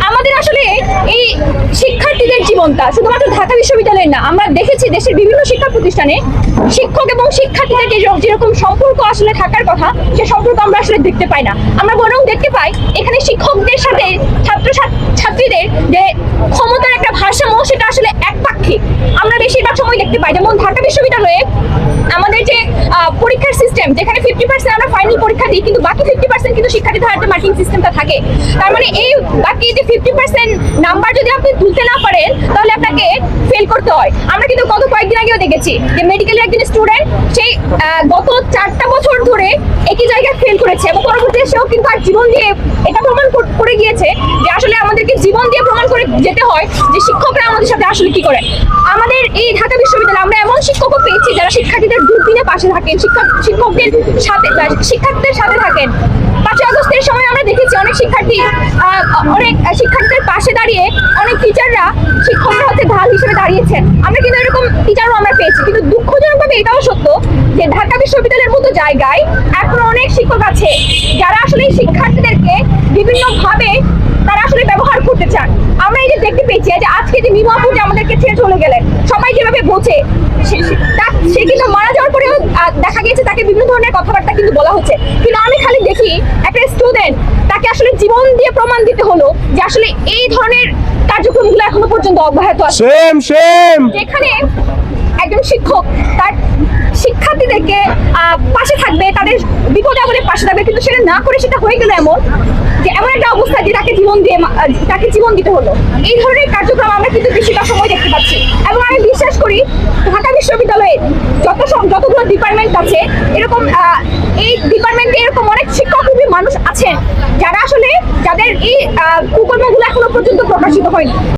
আমাদের আসলে এই শিক্ষার্থীদের জীবনটা শুধুমাত্র ঢাকা বিশ্ববিদ্যালয়ের না, আমরা দেখেছি দেশের বিভিন্ন শিক্ষা প্রতিষ্ঠানে শিক্ষক এবং শিক্ষার্থীদের যেরকম সম্পর্ক আসলে থাকার কথা, সে সম্পর্ক আমরা আসলে দেখতে পাই না। আমরা বরং দেখতে পাই এখানে শিক্ষকদের সাথে ছাত্রীদের যে ক্ষমতার একটা ভারসাম্য, সেটা আসলে একপাক্ষিক আমরা বেশিরভাগ সময় দেখতে পাই। যেমন ঢাকা বিশ্ববিদ্যালয়ে আমাদের যে পরীক্ষার সিস্টেম, যেখানে 50% আমরা ফাইনাল পরীক্ষা দিই, কিন্তু বাকি 50% কিন্তু শিক্ষার্থীদের হাতে মার্কিং সিস্টেমটা থাকে। তার মানে এই বাকি যে 50% নাম্বার যদি আপনি তুলতে না পারেন, তাহলে আপনাকে ফেল করতে হয়। আমরা কিন্তু গত কয়েকদিন আগেও দেখেছি যে মেডিকেলের একজন স্টুডেন্ট সেই গত 4টা বছর ধরে একই জায়গায় ফেল করেছে এবং পরবর্তীতে সেও কিন্তু আর জীবন দিয়ে এটা প্রমাণ করে গিয়েছে যে আসলে আমাদেরকে জীবন দিয়ে প্রমাণ করে যেতে হয় যে শিক্ষকরা আমাদের সাথে আসলে কি করে। আমাদের এই ঢাকা বিশ্ববিদ্যালয়ে আমরা এমন শিক্ষকও পেয়েছি যারা শিক্ষার্থীদের দুর্দিনে পাশে থাকেন, শিক্ষকদের সাথে শিক্ষার্থীদের সাথে থাকেন। 5ই আগস্টের সময় আমরা দেখেছি অনেক শিক্ষার্থীদের পাশে দাঁড়িয়ে অনেক টিচাররা শিক্ষকরা হচ্ছে ঢাল হিসেবে দাঁড়িয়েছেন। আমরা কিন্তু এরকম টিচারও আমরা পেয়েছি। কিন্তু দুঃখজনকভাবে এটাও সত্য যে ঢাকা বিশ্ববিদ্যালয়ের মতো জায়গায় এখন অনেক শিক্ষক আছে যারা আসলে শিক্ষার্থীদেরকে বিভিন্নভাবে তারা আসলে ব্যবহার করতে চান। আমরা এই যে দেখতে পেয়েছি যে আজকে যে মিমু আপু যে আমাদেরকে ছেড়ে চলে গেলেন, সবাই যেভাবে বোঝে, সে কিন্তু মারা যাওয়ার পরেও দেখা গিয়েছে তাকে বিভিন্ন ধরনের কথাবার্তা কিন্তু বলা হচ্ছে। কিন্তু আমি খালি দেখি একটা স্টুডেন্ট, তাকে আসলে জীবন দিয়ে প্রমাণ দিতে হলো যে আসলে এই ধরনের কার্যক্রমগুলো এখনো পর্যন্ত অব্যাহত আছে। যেখানে একজন শিক্ষক তার শিক্ষার্থীদেরকে পাশে থাকবে, তাদের বিপদে আপদে পাশে থাকবে, কিন্তু সেটা না করে সেটা হয়ে গেল এমন একটা অবস্থা যে তাকে জীবন দিতে হলো। এই ধরনের কার্যক্রম আমরা কিন্তু বেশিরভাগ সময় দেখতে পাচ্ছি। এবং আমি বিশ্বাস করি ঢাকা বিশ্ববিদ্যালয়ের যতগুলো ডিপার্টমেন্ট আছে, এরকম এই ডিপার্টমেন্টে এরকম অনেক শিক্ষকরূপী মানুষ আছেন যারা আসলে যাদের এই কুকর্মগুলো এখনো পর্যন্ত প্রকাশিত হয়নি।